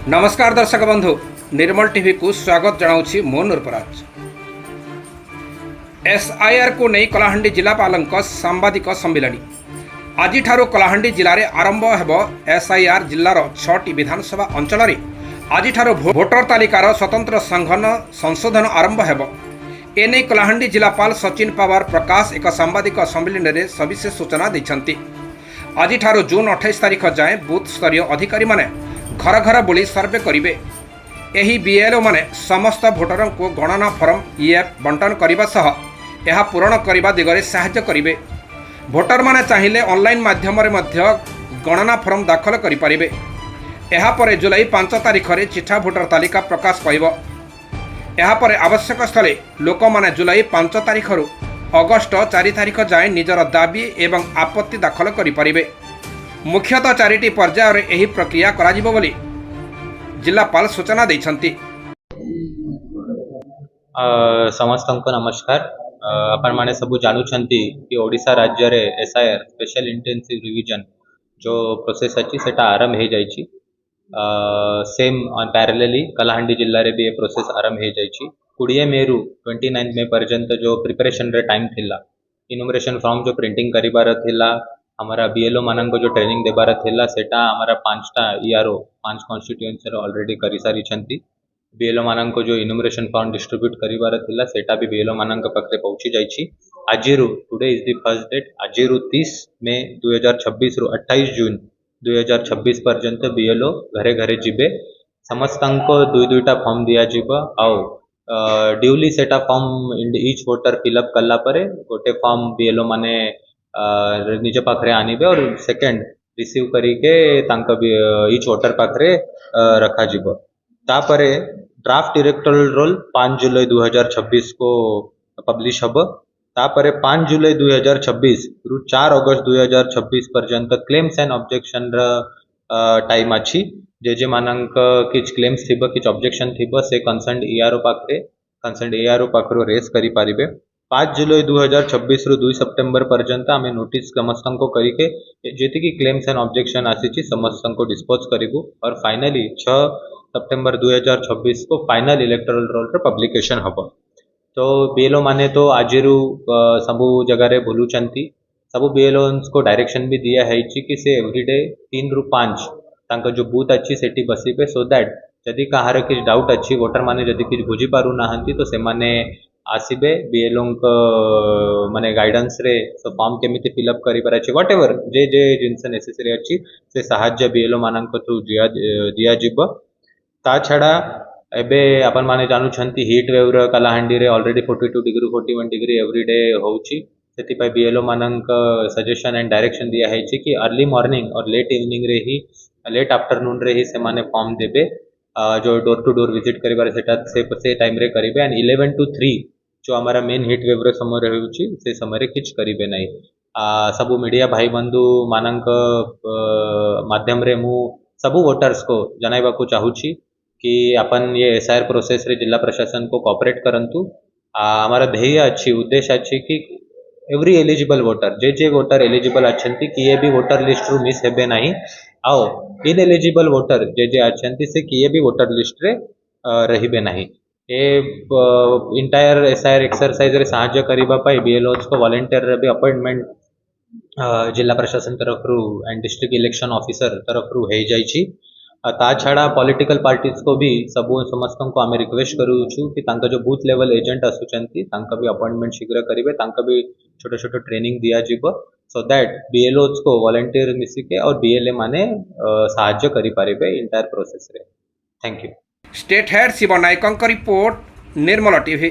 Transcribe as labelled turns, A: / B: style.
A: नमस्कार दर्शक बंधु निर्मल टीवी को स्वागत जनाऊँगी मो नूरपराज। एसआईआर को नहीं कलाहांडी जिलापाल सांबादिक सम्मिलनी आज कलाहांडी जिले में आरंभ हो एसआईआर जिलार 6टी विधानसभा अंचल आज भोटर तालिकार स्वतंत्र संघन संशोधन आरंभ हो एने कलाहांडी जिलापाल सचिन पवार प्रकाश एक सांबादिक सम्मिलन में सविशेष सूचना देते। आज जून 28 तारीख जाए बूथ स्तरीय अधिकारी माने घर घर बुली सर्वे करेंगे। यही बीएलओ माने समस्त भोटर को गणना फॉर्म ईएफ बंटन करने सह यह पूरण करने दिगरे साहाय्य करेंगे। भोटर माने चाहिए ऑनलाइन माध्यम गणना फॉर्म दाखल करें। यापर जुलाई 5 तारीख में चिठा भोटर तालिका प्रकाश पाइब। यापर आवश्यक स्थले लोक माने जुलाई 5 तारीख रु अगस्ट 4 तारीख जाए निजर दाबी एवं आपत्ति दाखल करें। मुख्यतः 4टी पर्यायर यही प्रक्रिया कराजिबो बोली जिलापाल सूचना देछंती।
B: समस्त को नमस्कार। आपण माने सब जानूछंती कि ओडिशा राज्य रे एसआईआर स्पेशल इंटेंसिव रिवीजन जो प्रोसेस अछि सेटा आरंभ हे जाइछि। सेम पैरेलली कलाहांडी जिल्ला रे भी ये प्रोसेस आरंभ हे जाइछि। 20 मे रु 29 मे पर्यंत जो प्रिपरेशन रे टाइम थिला, इनुमरेशन फॉर्म जो प्रिंटिंग करिबार थिला, हमारा बीएलओ मानन को जो ट्रेनिंग देबार थिला सेटा हमारा 5टा ईआरओ 5 कॉन्स्टिट्यूएंसी रे ऑलरेडी करि सारी छंती। बीएलओ मानन को जो इनुमरेशन फॉर्म डिस्ट्रीब्यूट करिबार थिला सेटा भी बीएलओ मानन के पाखरे पहुंची जाइछि। आजिरु today is the first date. आजिरु 30 मे 2026 रु 28 जून 2026 पर्यंत बीएलओ घरे घरे जिबे। समस्तंको दुईटा फॉर्म दिया जिबो आउ ड्यूली सेटा फॉर्म ईच वोटर फिलअप कला परे गोटे फॉर्म बीएलओ माने निज पाखरे आनिबे और सेकंड रिसीव करिके तांका ईच वोटर पाखरे रखा जिबो। तापरे ड्राफ्ट इलेक्टोरल रोल 5 जुलाई 2026 को पब्लिश हबो। तापरे 5 जुलाई 2026 रु 4 अगस्त 2026 पर्यंत क्लेम्स एंड ऑब्जेक्शन टाइम अछि। जे मानक किछ क्लेम्स थिबो किछ ऑब्जेक्शन थिबो से कंसर्न एआरओ पाखरो रेस करि पारिबे। 5 जुलाई 2026 रु 2 सेप्टेम्बर पर्यंत आमे नोटिस समस्तन को करिके जेति की क्लेम्स एंड ऑब्जेक्शन आसीछि समस्तन को डिस्पोज करिबु और फाइनली 6 सेप्टेम्बर 2026 को फाइनल इलेक्टोरल रोल रे पब्लिकेशन हबो। तो बीएलओ माने तो आजिरु सबु जगह रे भूलुचंती। सबु बीएलओस को डायरेक्शन भी दिया है कि से एवरीडे 3 रु 5 तांका जो बूथ अच्छी सेठी बसिबे सो दैट जदि कहार किछ डाउट अच्छी वोटर माने जदि किछ बुझी पारु नाहंती तो से माने आसीबे बीएलओ माने गाइडेंस रे सो फॉर्म केमिति फिलअप करि पार अछि व्हाटएवर जे जिंस नेसेसरी अछि से सहाय्य बीएलओ मानन थ्रू दिया जिवो। ता छड़ा एबे अपन माने जानू छंती हीट वेव रे कलाहांडी रे ऑलरेडी 42 डिग्री 41 डिग्री एवरीडे होउची। सेति पय बीएलओ मानन सजेशन एंड डायरेक्शन दिया है कि अर्ली मॉर्निंग और लेट इवनिंग रे ही लेट आफ्टरनून रे ही से माने फॉर्म देबे। जो डोर टू डोर विजिट करिबार सेटा से टाइम रे करिबे एंड 11 to 3 जो हमारा मेन हिट वेव रे समय रहउची से समय रे किछ करिबे नै। सबु मीडिया भाई बंधु मानक माध्यम रे मु सबु वोटर्स को जनाइबा को चाहूची कि अपन ये एसआईआर प्रोसेस रे जिला प्रशासन को कोऑपरेट करंतु। हमारा ध्येय अच्छी उद्देश्य अच्छी कि एवरी एलिजिबल वोटर जे वोटर एलिजिबल अच्छी किए भी वोटर लिस्ट रु मिस हेबे नहीं आओ इन एलिजिबल वोटर जे अच्छी से किए भी वोटर लिस्ट रे रहिबे नहीं। ए इंटायर एसआईआर एक्सरसाइज रे सहाय्य करिबा पाई बीएलओस को वॉलंटियर रे भी अपॉइंटमेंट जिला प्रशासन तरफ रु एंड डिस्ट्रिक्ट इलेक्शन ऑफिसर तरफ रु हे जाइछि। ता छड़ा पॉलिटिकल पार्टीज को भी सबु समस्तन को आमे रिक्वेस्ट करूछु कि तांका जो बूथ लेवल एजेंट आसुचंती तांका भी अपॉइंटमेंट शीघ्र करिवे। तांका भी छोटे छोटे ट्रेनिंग दिया जिवो सो दैट बीएलओस को वॉलंटियर मिसिके और बीएलए माने सहाय्य करि पारिबे इंटायर प्रोसेस रे। Thank you.
A: State head Shiv नायकंक रिपोर्ट निर्मल टीवी।